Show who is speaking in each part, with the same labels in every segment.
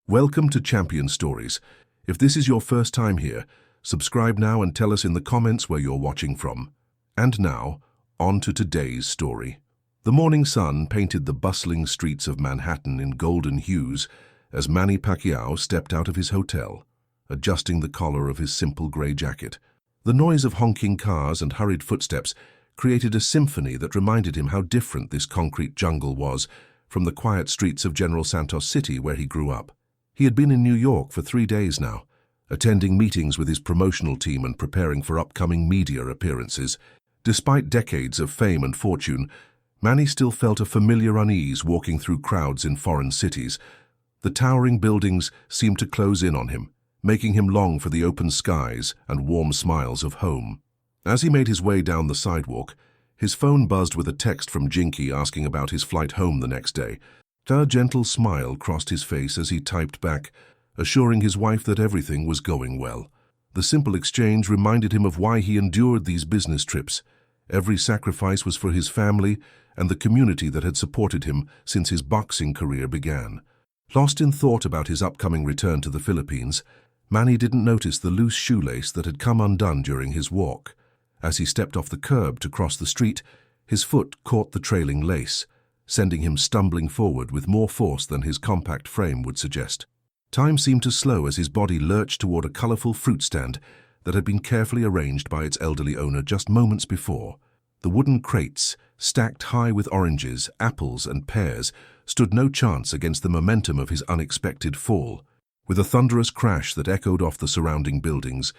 Speaker 1: Welcome to Champion Stories. If this is your first time here, subscribe now and tell us in the comments where you're watching from. And now, on to today's story. The morning sun painted the bustling streets of Manhattan in golden hues as Manny Pacquiao stepped out of his hotel, adjusting the collar of his simple gray jacket. The noise of honking cars and hurried footsteps created a symphony that reminded him how different this concrete jungle was from the quiet streets of General Santos City where he grew up. He had been in New York for 3 days now, attending meetings with his promotional team and preparing for upcoming media appearances. Despite decades of fame and fortune, Manny still felt a familiar unease walking through crowds in foreign cities. The towering buildings seemed to close in on him, making him long for the open skies and warm smiles of home. As he made his way down the sidewalk, his phone buzzed with a text from Jinky asking about his flight home the next day. A gentle smile crossed his face as he typed back, assuring his wife that everything was going well. The simple exchange reminded him of why he endured these business trips. Every sacrifice was for his family and the community that had supported him since his boxing career began. Lost in thought about his upcoming return to the Philippines, Manny didn't notice the loose shoelace that had come undone during his walk. As he stepped off the curb to cross the street, his foot caught the trailing lace, sending him stumbling forward with more force than his compact frame would suggest. Time seemed to slow as his body lurched toward a colorful fruit stand that had been carefully arranged by its elderly owner just moments before. The wooden crates, stacked high with oranges, apples, and pears, stood no chance against the momentum of his unexpected fall. With a thunderous crash that echoed off the surrounding buildings,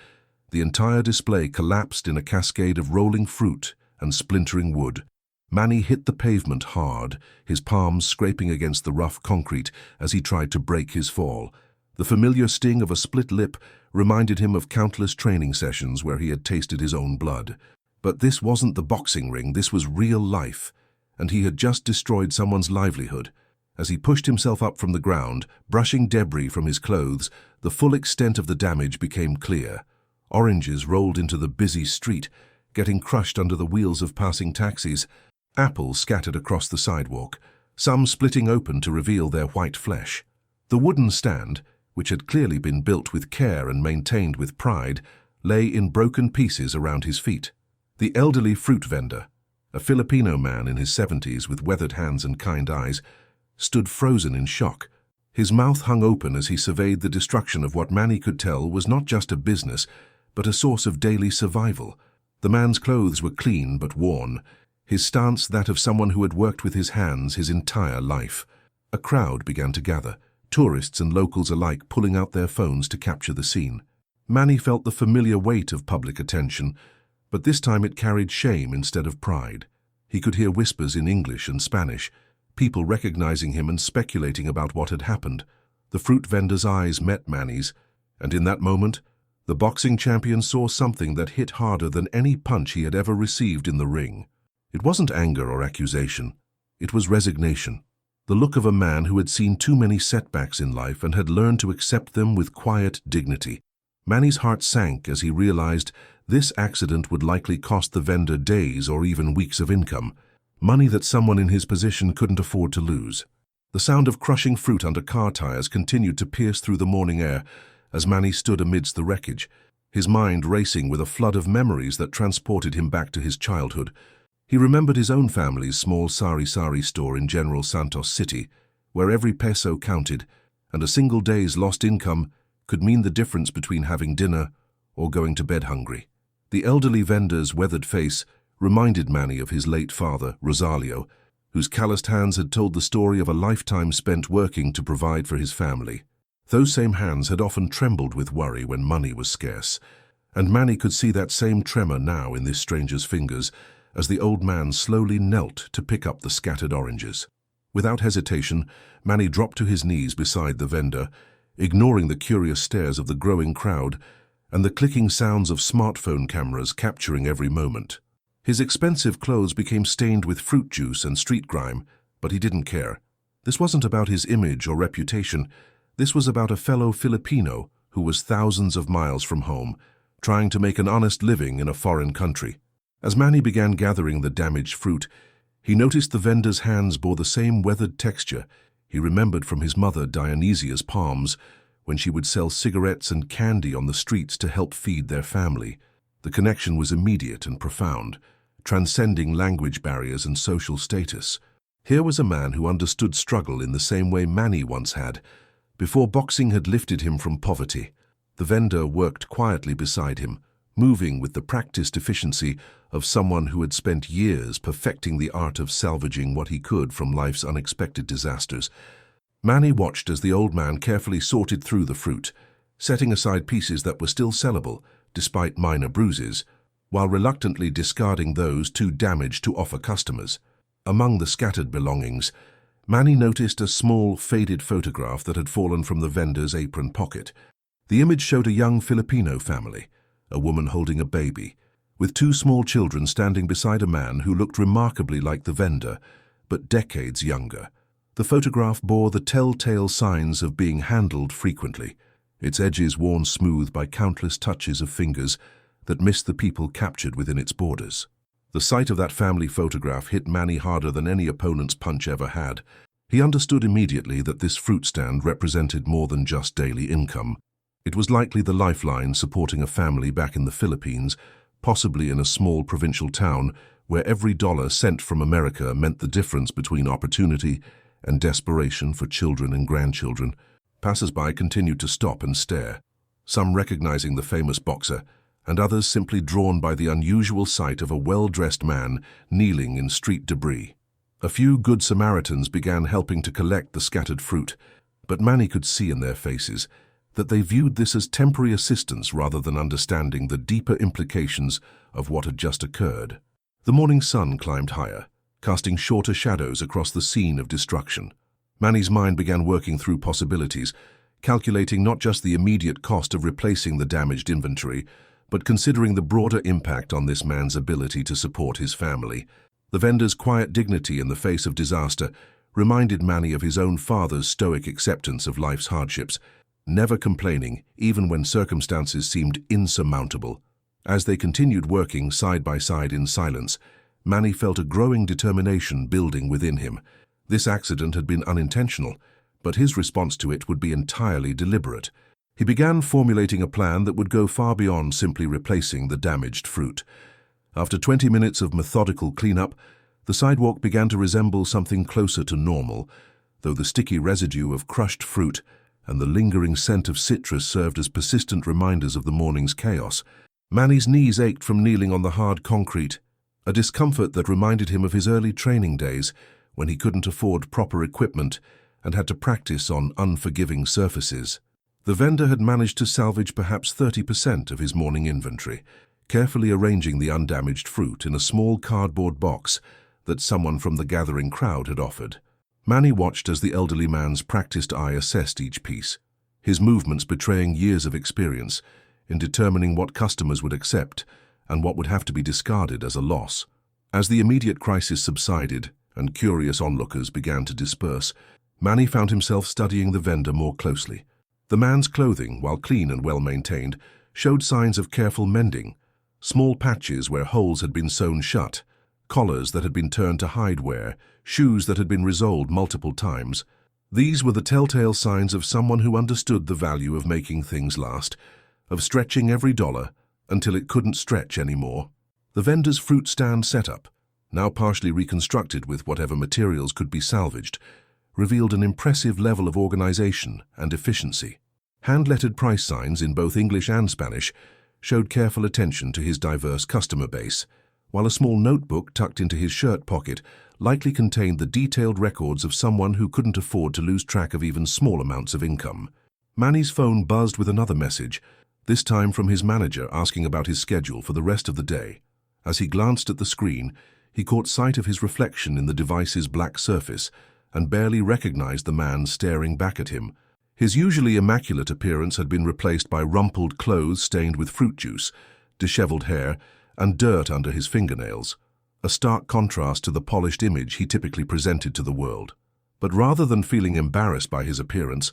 Speaker 1: the entire display collapsed in a cascade of rolling fruit and splintering wood. Manny hit the pavement hard, his palms scraping against the rough concrete as he tried to break his fall. The familiar sting of a split lip reminded him of countless training sessions where he had tasted his own blood. But this wasn't the boxing ring, this was real life, and he had just destroyed someone's livelihood. As he pushed himself up from the ground, brushing debris from his clothes, the full extent of the damage became clear. Oranges rolled into the busy street, getting crushed under the wheels of passing taxis. Apples scattered across the sidewalk, some splitting open to reveal their white flesh. The wooden stand, which had clearly been built with care and maintained with pride, lay in broken pieces around his feet. The elderly fruit vendor, a Filipino man in his 70s with weathered hands and kind eyes, stood frozen in shock. His mouth hung open as he surveyed the destruction of what Manny could tell was not just a business, but a source of daily survival. The man's clothes were clean but worn, his stance that of someone who had worked with his hands his entire life. A crowd began to gather, tourists and locals alike pulling out their phones to capture the scene. Manny felt the familiar weight of public attention, but this time it carried shame instead of pride. He could hear whispers in English and Spanish, people recognizing him and speculating about what had happened. The fruit vendor's eyes met Manny's, and in that moment, the boxing champion saw something that hit harder than any punch he had ever received in the ring. It wasn't anger or accusation. It was resignation. The look of a man who had seen too many setbacks in life and had learned to accept them with quiet dignity. Manny's heart sank as he realized this accident would likely cost the vendor days or even weeks of income, money that someone in his position couldn't afford to lose. The sound of crushing fruit under car tires continued to pierce through the morning air as Manny stood amidst the wreckage, his mind racing with a flood of memories that transported him back to his childhood. He remembered his own family's small sari-sari store in General Santos City, where every peso counted, and a single day's lost income could mean the difference between having dinner or going to bed hungry. The elderly vendor's weathered face reminded Manny of his late father, Rosalio, whose calloused hands had told the story of a lifetime spent working to provide for his family. Those same hands had often trembled with worry when money was scarce, and Manny could see that same tremor now in this stranger's fingers, as the old man slowly knelt to pick up the scattered oranges. Without hesitation, Manny dropped to his knees beside the vendor, ignoring the curious stares of the growing crowd and the clicking sounds of smartphone cameras capturing every moment. His expensive clothes became stained with fruit juice and street grime, but he didn't care. This wasn't about his image or reputation. This was about a fellow Filipino who was thousands of miles from home, trying to make an honest living in a foreign country. As Manny began gathering the damaged fruit, he noticed the vendor's hands bore the same weathered texture, He remembered from his mother Dionysia's palms when she would sell cigarettes and candy on the streets to help feed their family. The connection was immediate and profound, transcending language barriers and social status. Here was a man who understood struggle in the same way Manny once had, before boxing had lifted him from poverty. The vendor worked quietly beside him, moving with the practiced efficiency of someone who had spent years perfecting the art of salvaging what he could from life's unexpected disasters. Manny watched as the old man carefully sorted through the fruit, setting aside pieces that were still sellable, despite minor bruises, while reluctantly discarding those too damaged to offer customers. Among the scattered belongings, Manny noticed a small, faded photograph that had fallen from the vendor's apron pocket. The image showed a young Filipino family, a woman holding a baby, with two small children standing beside a man who looked remarkably like the vendor, but decades younger. The photograph bore the telltale signs of being handled frequently, its edges worn smooth by countless touches of fingers that missed the people captured within its borders. The sight of that family photograph hit Manny harder than any opponent's punch ever had. He understood immediately that this fruit stand represented more than just daily income. It was likely the lifeline supporting a family back in the Philippines, possibly in a small provincial town where every dollar sent from America meant the difference between opportunity and desperation for children and grandchildren. Passers-by continued to stop and stare, some recognizing the famous boxer, and others simply drawn by the unusual sight of a well-dressed man kneeling in street debris. A few good Samaritans began helping to collect the scattered fruit, but Manny could see in their faces that they viewed this as temporary assistance rather than understanding the deeper implications of what had just occurred. The morning sun climbed higher, casting shorter shadows across the scene of destruction. Manny's mind began working through possibilities, calculating not just the immediate cost of replacing the damaged inventory, but considering the broader impact on this man's ability to support his family. The vendor's quiet dignity in the face of disaster reminded Manny of his own father's stoic acceptance of life's hardships, never complaining even when circumstances seemed insurmountable. As they continued working side by side in silence, Manny felt a growing determination building within him. This accident had been unintentional, but his response to it would be entirely deliberate. He began formulating a plan that would go far beyond simply replacing the damaged fruit. After 20 minutes of methodical cleanup, the sidewalk began to resemble something closer to normal, though the sticky residue of crushed fruit and the lingering scent of citrus served as persistent reminders of the morning's chaos. Manny's knees ached from kneeling on the hard concrete, a discomfort that reminded him of his early training days when he couldn't afford proper equipment and had to practice on unforgiving surfaces. The vendor had managed to salvage perhaps 30% of his morning inventory, carefully arranging the undamaged fruit in a small cardboard box that someone from the gathering crowd had offered. Manny watched as the elderly man's practiced eye assessed each piece, his movements betraying years of experience in determining what customers would accept and what would have to be discarded as a loss. As the immediate crisis subsided and curious onlookers began to disperse, Manny found himself studying the vendor more closely. The man's clothing, while clean and well-maintained, showed signs of careful mending, small patches where holes had been sewn shut, collars that had been turned to hide wear, shoes that had been resoled multiple times. These were the telltale signs of someone who understood the value of making things last, of stretching every dollar until it couldn't stretch anymore. The vendor's fruit stand setup, now partially reconstructed with whatever materials could be salvaged, revealed an impressive level of organization and efficiency. Hand-lettered price signs in both English and Spanish showed careful attention to his diverse customer base, while a small notebook tucked into his shirt pocket likely contained the detailed records of someone who couldn't afford to lose track of even small amounts of income. Manny's phone buzzed with another message, this time from his manager asking about his schedule for the rest of the day. As he glanced at the screen, he caught sight of his reflection in the device's black surface and barely recognized the man staring back at him. His usually immaculate appearance had been replaced by rumpled clothes stained with fruit juice, disheveled hair, and dirt under his fingernails, a stark contrast to the polished image he typically presented to the world. But rather than feeling embarrassed by his appearance,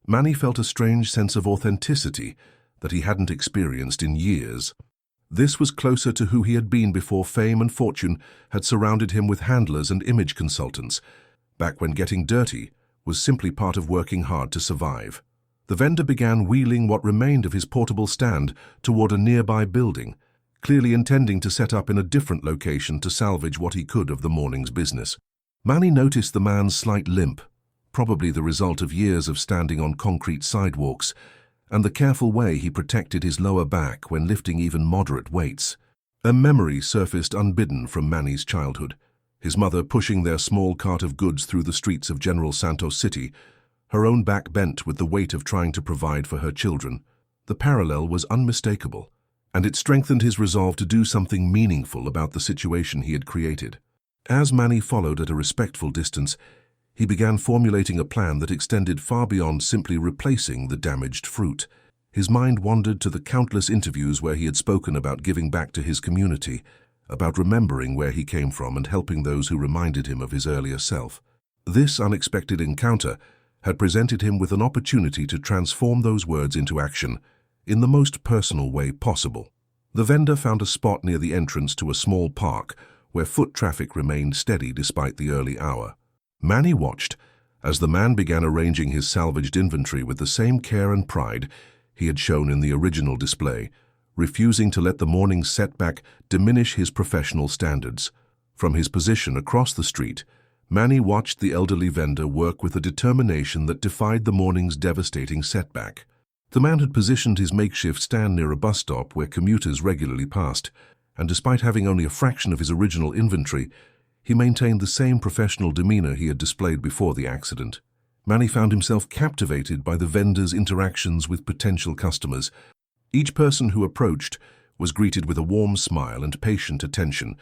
Speaker 1: Manny felt a strange sense of authenticity that he hadn't experienced in years. This was closer to who he had been before fame and fortune had surrounded him with handlers and image consultants, back when getting dirty was simply part of working hard to survive. The vendor began wheeling what remained of his portable stand toward a nearby building, clearly intending to set up in a different location to salvage what he could of the morning's business. Manny noticed the man's slight limp, probably the result of years of standing on concrete sidewalks, and the careful way he protected his lower back when lifting even moderate weights. A memory surfaced unbidden from Manny's childhood, his mother pushing their small cart of goods through the streets of General Santos City, her own back bent with the weight of trying to provide for her children. The parallel was unmistakable, and it strengthened his resolve to do something meaningful about the situation he had created. As Manny followed at a respectful distance, he began formulating a plan that extended far beyond simply replacing the damaged fruit. His mind wandered to the countless interviews where he had spoken about giving back to his community, about remembering where he came from and helping those who reminded him of his earlier self. This unexpected encounter had presented him with an opportunity to transform those words into action in the most personal way possible. The vendor found a spot near the entrance to a small park where foot traffic remained steady despite the early hour. Manny watched as the man began arranging his salvaged inventory with the same care and pride he had shown in the original display, refusing to let the morning's setback diminish his professional standards. From his position across the street, Manny watched the elderly vendor work with a determination that defied the morning's devastating setback. The man had positioned his makeshift stand near a bus stop where commuters regularly passed, and despite having only a fraction of his original inventory, he maintained the same professional demeanor he had displayed before the accident. Manny found himself captivated by the vendor's interactions with potential customers. Each person who approached was greeted with a warm smile and patient attention,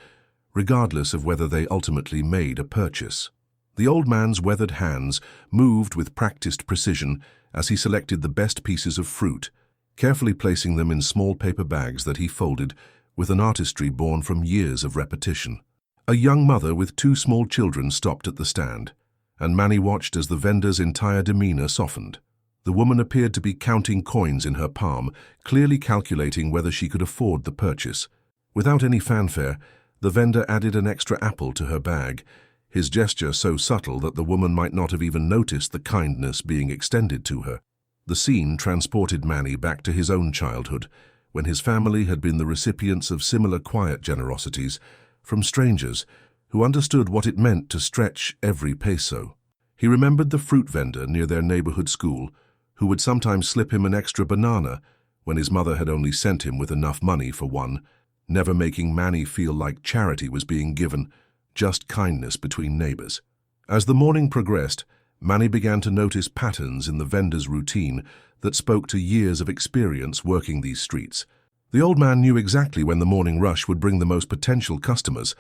Speaker 1: regardless of whether they ultimately made a purchase. The old man's weathered hands moved with practiced precision as he selected the best pieces of fruit, carefully placing them in small paper bags that he folded with an artistry born from years of repetition. A young mother with two small children stopped at the stand, and Manny watched as the vendor's entire demeanor softened. The woman appeared to be counting coins in her palm, clearly calculating whether she could afford the purchase. Without any fanfare, the vendor added an extra apple to her bag, his gesture so subtle that the woman might not have even noticed the kindness being extended to her. The scene transported Manny back to his own childhood, when his family had been the recipients of similar quiet generosities from strangers who understood what it meant to stretch every peso. He remembered the fruit vendor near their neighborhood school, who would sometimes slip him an extra banana when his mother had only sent him with enough money for one, never making Manny feel like charity was being given, just kindness between neighbors. As the morning progressed, Manny began to notice patterns in the vendor's routine that spoke to years of experience working these streets. The old man knew exactly when the morning rush would bring the most potential customers,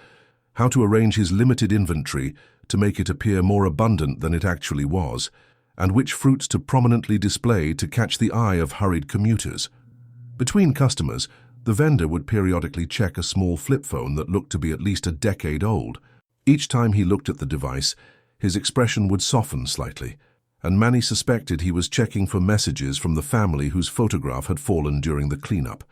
Speaker 1: how to arrange his limited inventory to make it appear more abundant than it actually was, and which fruits to prominently display to catch the eye of hurried commuters. Between customers, the vendor would periodically check a small flip phone that looked to be at least a decade old. Each time he looked at the device, his expression would soften slightly, and Manny suspected he was checking for messages from the family whose photograph had fallen during the cleanup.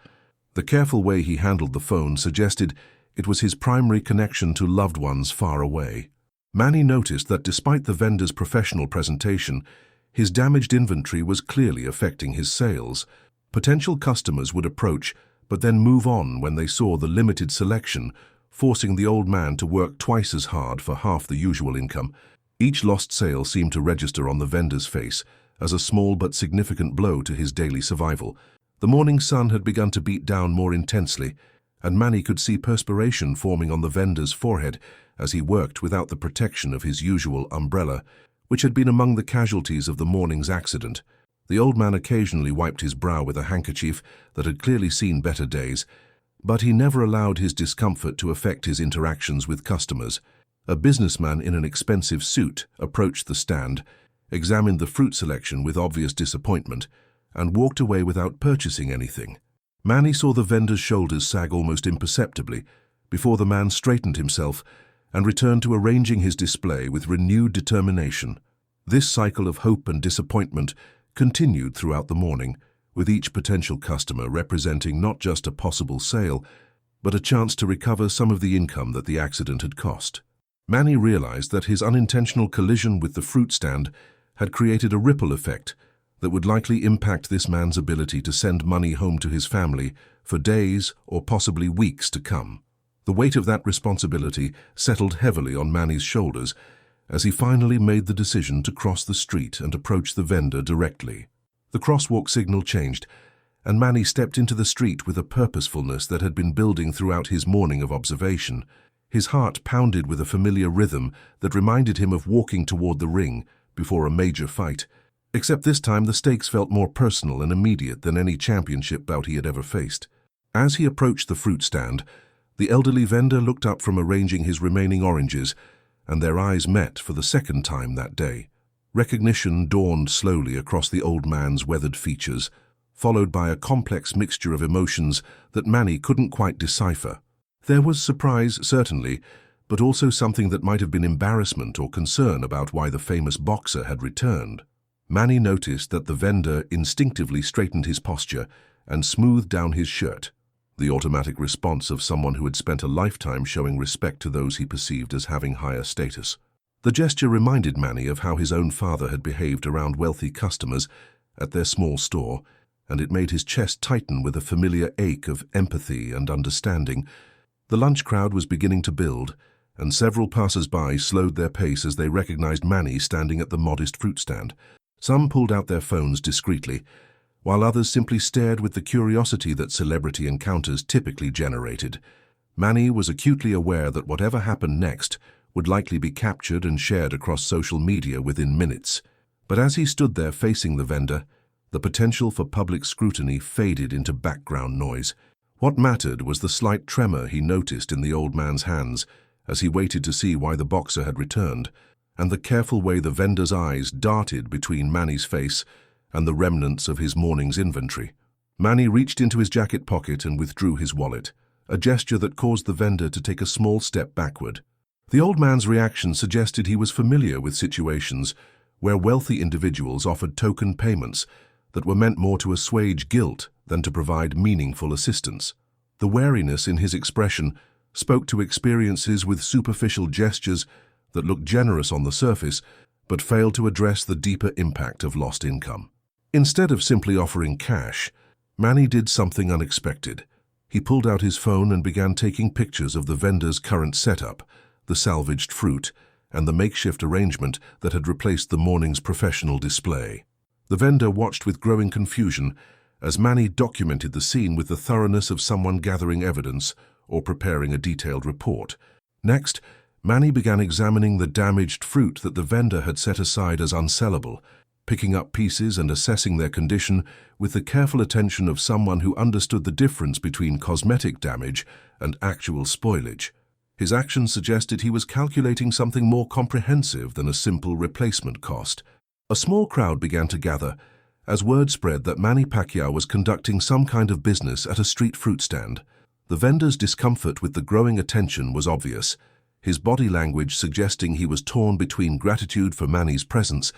Speaker 1: The careful way he handled the phone suggested it was his primary connection to loved ones far away. Manny noticed that despite the vendor's professional presentation, his damaged inventory was clearly affecting his sales. Potential customers would approach, but then move on when they saw the limited selection, forcing the old man to work twice as hard for half the usual income. Each lost sale seemed to register on the vendor's face as a small but significant blow to his daily survival. The morning sun had begun to beat down more intensely, and Manny could see perspiration forming on the vendor's forehead as he worked without the protection of his usual umbrella, which had been among the casualties of the morning's accident. The old man occasionally wiped his brow with a handkerchief that had clearly seen better days, but he never allowed his discomfort to affect his interactions with customers. A businessman in an expensive suit approached the stand, examined the fruit selection with obvious disappointment, and walked away without purchasing anything. Manny saw the vendor's shoulders sag almost imperceptibly before the man straightened himself and returned to arranging his display with renewed determination. This cycle of hope and disappointment continued throughout the morning, with each potential customer representing not just a possible sale, but a chance to recover some of the income that the accident had cost. Manny realized that his unintentional collision with the fruit stand had created a ripple effect that would likely impact this man's ability to send money home to his family for days or possibly weeks to come. The weight of that responsibility settled heavily on Manny's shoulders as he finally made the decision to cross the street and approach the vendor directly. The crosswalk signal changed, and Manny stepped into the street with a purposefulness that had been building throughout his morning of observation. His heart pounded with a familiar rhythm that reminded him of walking toward the ring before a major fight, except this time the stakes felt more personal and immediate than any championship bout he had ever faced. As he approached the fruit stand, the elderly vendor looked up from arranging his remaining oranges, and their eyes met for the second time that day. Recognition dawned slowly across the old man's weathered features, followed by a complex mixture of emotions that Manny couldn't quite decipher. There was surprise, certainly, but also something that might have been embarrassment or concern about why the famous boxer had returned. Manny noticed that the vendor instinctively straightened his posture and smoothed down his shirt, the automatic response of someone who had spent a lifetime showing respect to those he perceived as having higher status. The gesture reminded Manny of how his own father had behaved around wealthy customers at their small store, and it made his chest tighten with a familiar ache of empathy and understanding. The lunch crowd was beginning to build, and several passers-by slowed their pace as they recognized Manny standing at the modest fruit stand. Some pulled out their phones discreetly, while others simply stared with the curiosity that celebrity encounters typically generated. Manny was acutely aware that whatever happened next would likely be captured and shared across social media within minutes. But as he stood there facing the vendor, the potential for public scrutiny faded into background noise. What mattered was the slight tremor he noticed in the old man's hands as he waited to see why the boxer had returned, and the careful way the vendor's eyes darted between Manny's face and the remnants of his morning's inventory. Manny reached into his jacket pocket and withdrew his wallet, a gesture that caused the vendor to take a small step backward. The old man's reaction suggested he was familiar with situations where wealthy individuals offered token payments that were meant more to assuage guilt than to provide meaningful assistance. The wariness in his expression spoke to experiences with superficial gestures that looked generous on the surface, but failed to address the deeper impact of lost income. Instead of simply offering cash, Manny did something unexpected. He pulled out his phone and began taking pictures of the vendor's current setup, the salvaged fruit, and the makeshift arrangement that had replaced the morning's professional display. The vendor watched with growing confusion as Manny documented the scene with the thoroughness of someone gathering evidence or preparing a detailed report. Next, Manny began examining the damaged fruit that the vendor had set aside as unsellable, picking up pieces and assessing their condition with the careful attention of someone who understood the difference between cosmetic damage and actual spoilage. His actions suggested he was calculating something more comprehensive than a simple replacement cost. A small crowd began to gather as word spread that Manny Pacquiao was conducting some kind of business at a street fruit stand. The vendor's discomfort with the growing attention was obvious, his body language suggesting he was torn between gratitude for Manny's presence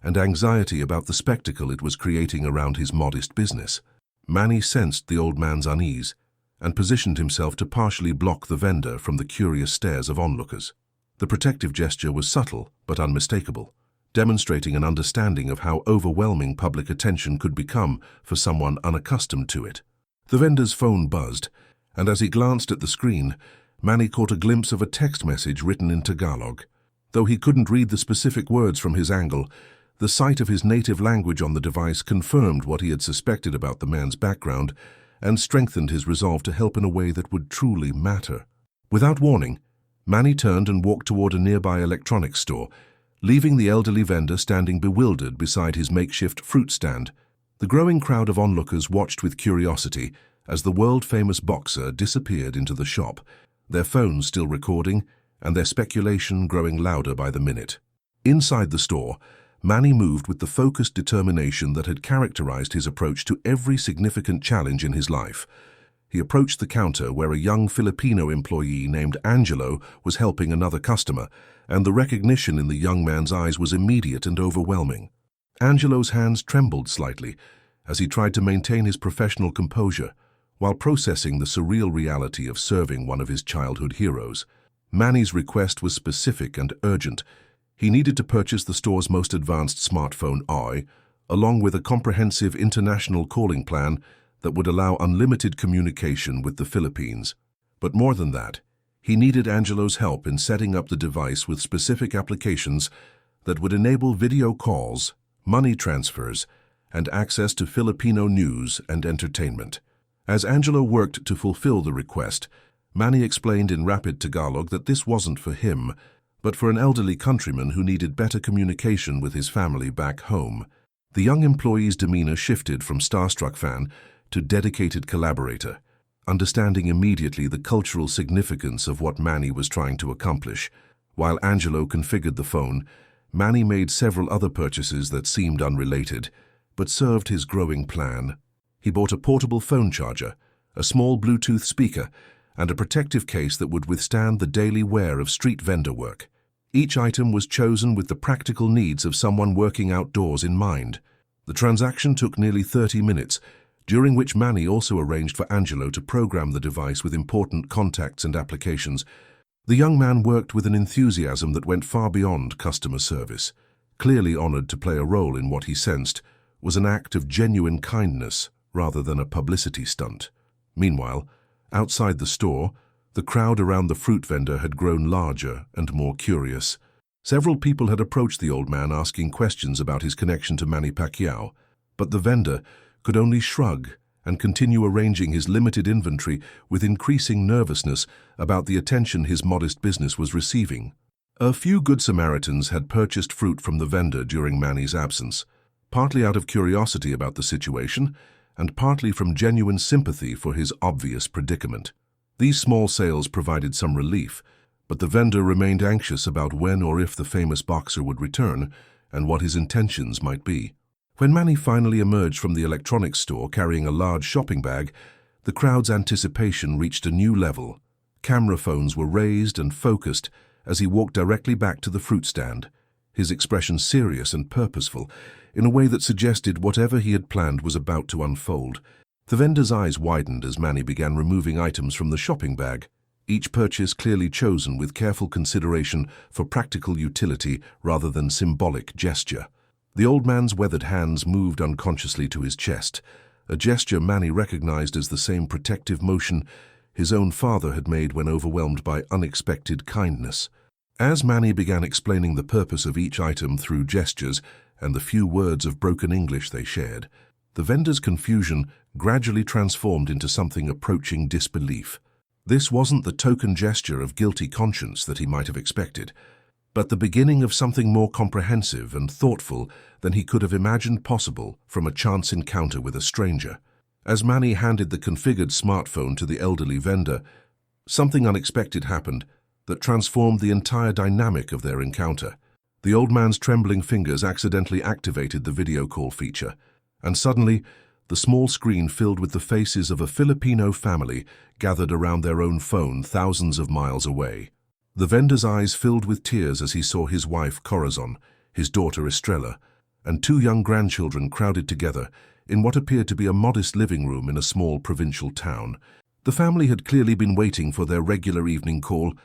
Speaker 1: and anxiety about the spectacle it was creating around his modest business. Manny sensed the old man's unease and positioned himself to partially block the vendor from the curious stares of onlookers. The protective gesture was subtle but unmistakable, demonstrating an understanding of how overwhelming public attention could become for someone unaccustomed to it. The vendor's phone buzzed, and as he glanced at the screen, Manny caught a glimpse of a text message written in Tagalog. Though he couldn't read the specific words from his angle, the sight of his native language on the device confirmed what he had suspected about the man's background and strengthened his resolve to help in a way that would truly matter. Without warning, Manny turned and walked toward a nearby electronics store, leaving the elderly vendor standing bewildered beside his makeshift fruit stand. The growing crowd of onlookers watched with curiosity as the world-famous boxer disappeared into the shop, their phones still recording and their speculation growing louder by the minute. Inside the store, Manny moved with the focused determination that had characterized his approach to every significant challenge in his life. He approached the counter where a young Filipino employee named Angelo was helping another customer, and the recognition in the young man's eyes was immediate and overwhelming. Angelo's hands trembled slightly as he tried to maintain his professional composure while processing the surreal reality of serving one of his childhood heroes. Manny's request was specific and urgent. He needed to purchase the store's most advanced smartphone, along with a comprehensive international calling plan that would allow unlimited communication with the Philippines. But more than that, he needed Angelo's help in setting up the device with specific applications that would enable video calls, money transfers, and access to Filipino news and entertainment. As Angelo worked to fulfill the request, Manny explained in rapid Tagalog that this wasn't for him, but for an elderly countryman who needed better communication with his family back home. The young employee's demeanor shifted from starstruck fan to dedicated collaborator, understanding immediately the cultural significance of what Manny was trying to accomplish. While Angelo configured the phone, Manny made several other purchases that seemed unrelated, but served his growing plan. He bought a portable phone charger, a small Bluetooth speaker, and a protective case that would withstand the daily wear of street vendor work. Each item was chosen with the practical needs of someone working outdoors in mind. The transaction took nearly 30 minutes, during which Manny also arranged for Angelo to program the device with important contacts and applications. The young man worked with an enthusiasm that went far beyond customer service. Clearly honored to play a role in what he sensed was an act of genuine kindness rather than a publicity stunt. Meanwhile, outside the store, the crowd around the fruit vendor had grown larger and more curious. Several people had approached the old man asking questions about his connection to Manny Pacquiao, but the vendor could only shrug and continue arranging his limited inventory with increasing nervousness about the attention his modest business was receiving. A few Good Samaritans had purchased fruit from the vendor during Manny's absence, partly out of curiosity about the situation and partly from genuine sympathy for his obvious predicament. These small sales provided some relief, but the vendor remained anxious about when or if the famous boxer would return and what his intentions might be. When Manny finally emerged from the electronics store carrying a large shopping bag, the crowd's anticipation reached a new level. Camera phones were raised and focused as he walked directly back to the fruit stand, his expression serious and purposeful, in a way that suggested whatever he had planned was about to unfold. The vendor's eyes widened as Manny began removing items from the shopping bag, each purchase clearly chosen with careful consideration for practical utility rather than symbolic gesture. The old man's weathered hands moved unconsciously to his chest, a gesture Manny recognized as the same protective motion his own father had made when overwhelmed by unexpected kindness. As Manny began explaining the purpose of each item through gestures and the few words of broken English they shared, the vendor's confusion gradually transformed into something approaching disbelief. This wasn't the token gesture of guilty conscience that he might have expected, but the beginning of something more comprehensive and thoughtful than he could have imagined possible from a chance encounter with a stranger. As Manny handed the configured smartphone to the elderly vendor, something unexpected happened that transformed the entire dynamic of their encounter. The old man's trembling fingers accidentally activated the video call feature, and suddenly, the small screen filled with the faces of a Filipino family gathered around their own phone thousands of miles away. The vendor's eyes filled with tears as he saw his wife Corazon, his daughter Estrella, and two young grandchildren crowded together in what appeared to be a modest living room in a small provincial town. The family had clearly been waiting for their regular evening call,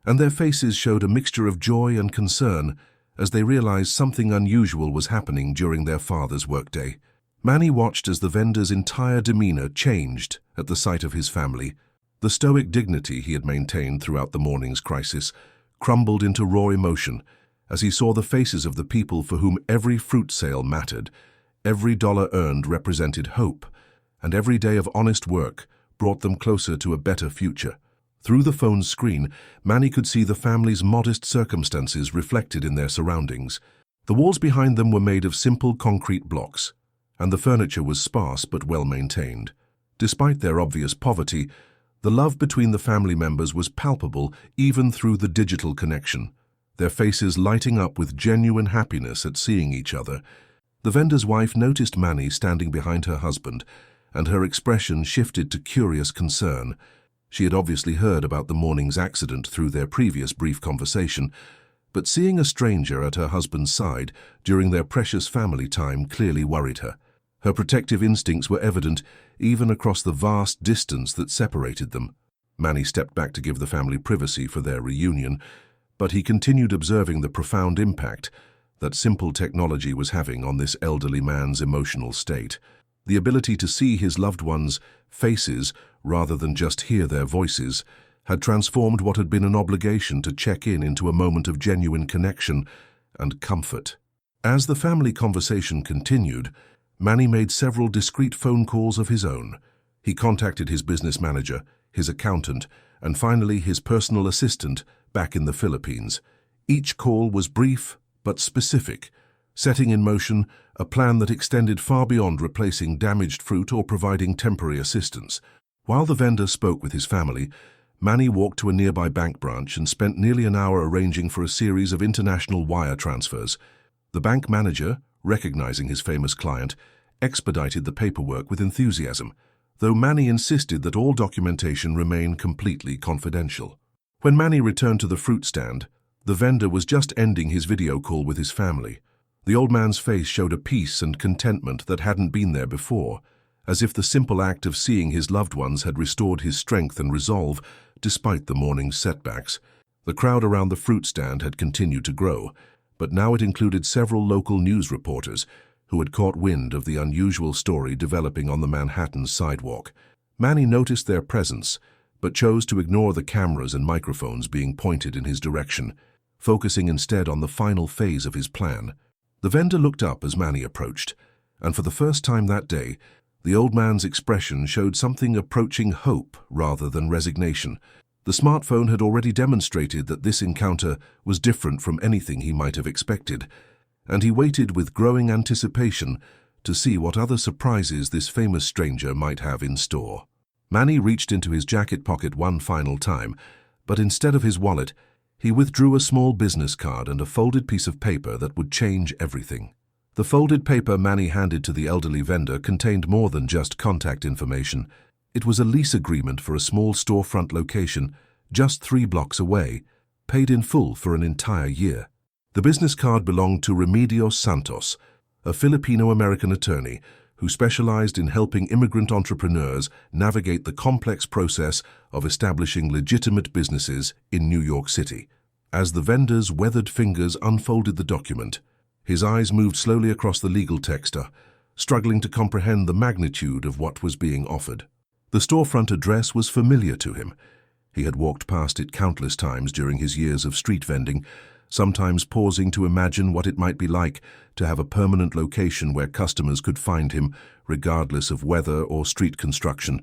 Speaker 1: and their faces showed a mixture of joy and concern as they realized something unusual was happening during their father's workday. Manny watched as the vendor's entire demeanor changed at the sight of his family. The stoic dignity he had maintained throughout the morning's crisis crumbled into raw emotion as he saw the faces of the people for whom every fruit sale mattered, every dollar earned represented hope, and every day of honest work brought them closer to a better future. Through the phone's screen, Manny could see the family's modest circumstances reflected in their surroundings. The walls behind them were made of simple concrete blocks, and the furniture was sparse but well maintained. Despite their obvious poverty, the love between the family members was palpable even through the digital connection, their faces lighting up with genuine happiness at seeing each other. The vendor's wife noticed Manny standing behind her husband, and her expression shifted to curious concern. She had obviously heard about the morning's accident through their previous brief conversation, but seeing a stranger at her husband's side during their precious family time clearly worried her. Her protective instincts were evident even across the vast distance that separated them. Manny stepped back to give the family privacy for their reunion, But he continued observing the profound impact that simple technology was having on this elderly man's emotional state. The ability to see his loved ones' faces rather than just hear their voices had transformed what had been an obligation to check in into a moment of genuine connection and comfort. As the family conversation continued, Manny made several discreet phone calls of his own. He contacted his business manager, his accountant, and finally his personal assistant back in the Philippines. Each call was brief but specific, setting in motion a plan that extended far beyond replacing damaged fruit or providing temporary assistance. While the vendor spoke with his family, Manny walked to a nearby bank branch and spent nearly an hour arranging for a series of international wire transfers. The bank manager, recognizing his famous client, expedited the paperwork with enthusiasm, though Manny insisted that all documentation remain completely confidential. When Manny returned to the fruit stand, the vendor was just ending his video call with his family. The old man's face showed a peace and contentment that hadn't been there before, as if the simple act of seeing his loved ones had restored his strength and resolve despite the morning's setbacks. The crowd around the fruit stand had continued to grow, but now it included several local news reporters who had caught wind of the unusual story developing on the Manhattan sidewalk. Manny noticed their presence, but chose to ignore the cameras and microphones being pointed in his direction, focusing instead on the final phase of his plan. The vendor looked up as Manny approached, and for the first time that day, the old man's expression showed something approaching hope rather than resignation. The smartphone had already demonstrated that this encounter was different from anything he might have expected, and he waited with growing anticipation to see what other surprises this famous stranger might have in store. Manny reached into his jacket pocket one final time, but instead of his wallet, he withdrew a small business card and a folded piece of paper that would change everything. The folded paper Manny handed to the elderly vendor contained more than just contact information. It was a lease agreement for a small storefront location just 3 blocks away, paid in full for an entire year. The business card belonged to Remedios Santos, a Filipino-American attorney who specialized in helping immigrant entrepreneurs navigate the complex process of establishing legitimate businesses in New York City. As the vendor's weathered fingers unfolded the document, his eyes moved slowly across the legal text, struggling to comprehend the magnitude of what was being offered. The storefront address was familiar to him. He had walked past it countless times during his years of street vending, sometimes pausing to imagine what it might be like to have a permanent location where customers could find him, regardless of weather or street construction.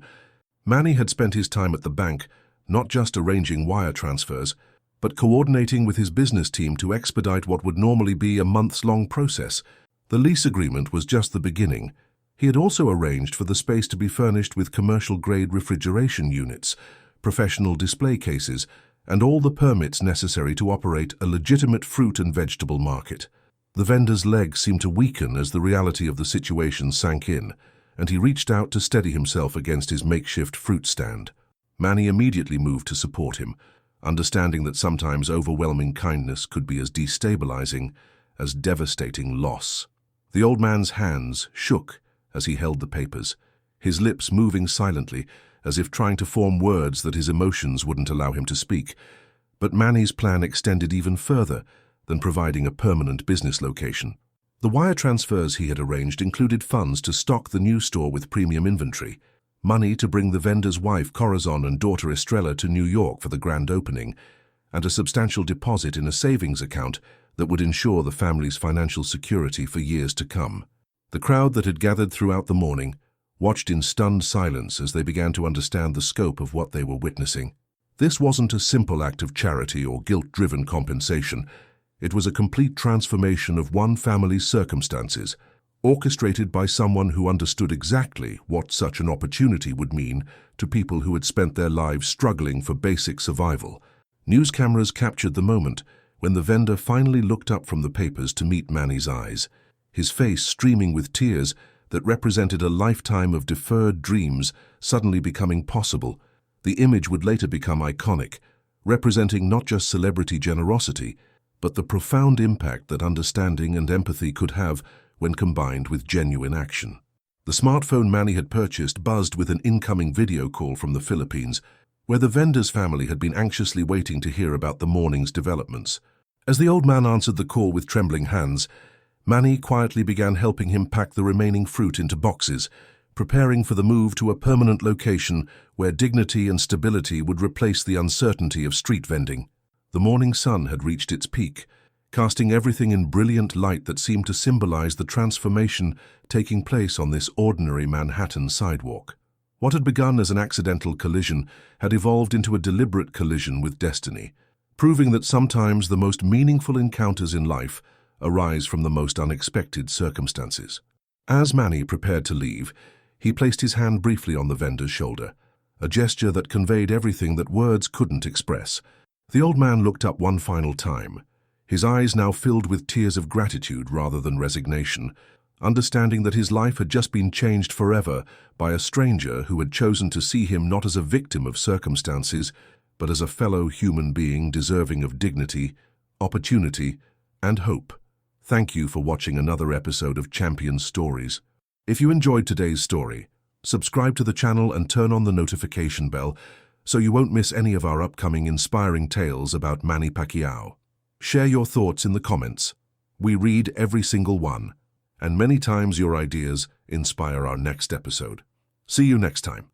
Speaker 1: Manny had spent his time at the bank, not just arranging wire transfers, but coordinating with his business team to expedite what would normally be a months-long process. The lease agreement was just the beginning. He had also arranged for the space to be furnished with commercial-grade refrigeration units, professional display cases, and all the permits necessary to operate a legitimate fruit and vegetable market. The vendor's legs seemed to weaken as the reality of the situation sank in, and he reached out to steady himself against his makeshift fruit stand. Manny immediately moved to support him, understanding that sometimes overwhelming kindness could be as destabilizing as devastating loss. The old man's hands shook as he held the papers, his lips moving silently as if trying to form words that his emotions wouldn't allow him to speak. But Manny's plan extended even further than providing a permanent business location. The wire transfers he had arranged included funds to stock the new store with premium inventory, money to bring the vendor's wife Corazon and daughter Estrella to New York for the grand opening, and a substantial deposit in a savings account that would ensure the family's financial security for years to come. The crowd that had gathered throughout the morning watched in stunned silence as they began to understand the scope of what they were witnessing. This wasn't a simple act of charity or guilt-driven compensation. It was a complete transformation of one family's circumstances, orchestrated by someone who understood exactly what such an opportunity would mean to people who had spent their lives struggling for basic survival. News cameras captured the moment when the vendor finally looked up from the papers to meet Manny's eyes, his face streaming with tears that represented a lifetime of deferred dreams suddenly becoming possible. The image would later become iconic, representing not just celebrity generosity, but the profound impact that understanding and empathy could have when combined with genuine action. The smartphone Manny had purchased buzzed with an incoming video call from the Philippines. where the vendor's family had been anxiously waiting to hear about the morning's developments. As the old man answered the call with trembling hands, Manny quietly began helping him pack the remaining fruit into boxes, preparing for the move to a permanent location where dignity and stability would replace the uncertainty of street vending. The morning sun had reached its peak, casting everything in brilliant light that seemed to symbolize the transformation taking place on this ordinary Manhattan sidewalk. What had begun as an accidental collision had evolved into a deliberate collision with destiny, proving that sometimes the most meaningful encounters in life arise from the most unexpected circumstances. As Manny prepared to leave, he placed his hand briefly on the vendor's shoulder, a gesture that conveyed everything that words couldn't express. The old man looked up one final time, his eyes now filled with tears of gratitude rather than resignation, understanding that his life had just been changed forever by a stranger who had chosen to see him not as a victim of circumstances, but as a fellow human being deserving of dignity, opportunity, and hope. Thank you for watching another episode of Champion Stories. If you enjoyed today's story, subscribe to the channel and turn on the notification bell so you won't miss any of our upcoming inspiring tales about Manny Pacquiao. Share your thoughts in the comments. We read every single one, and many times your ideas inspire our next episode. See you next time.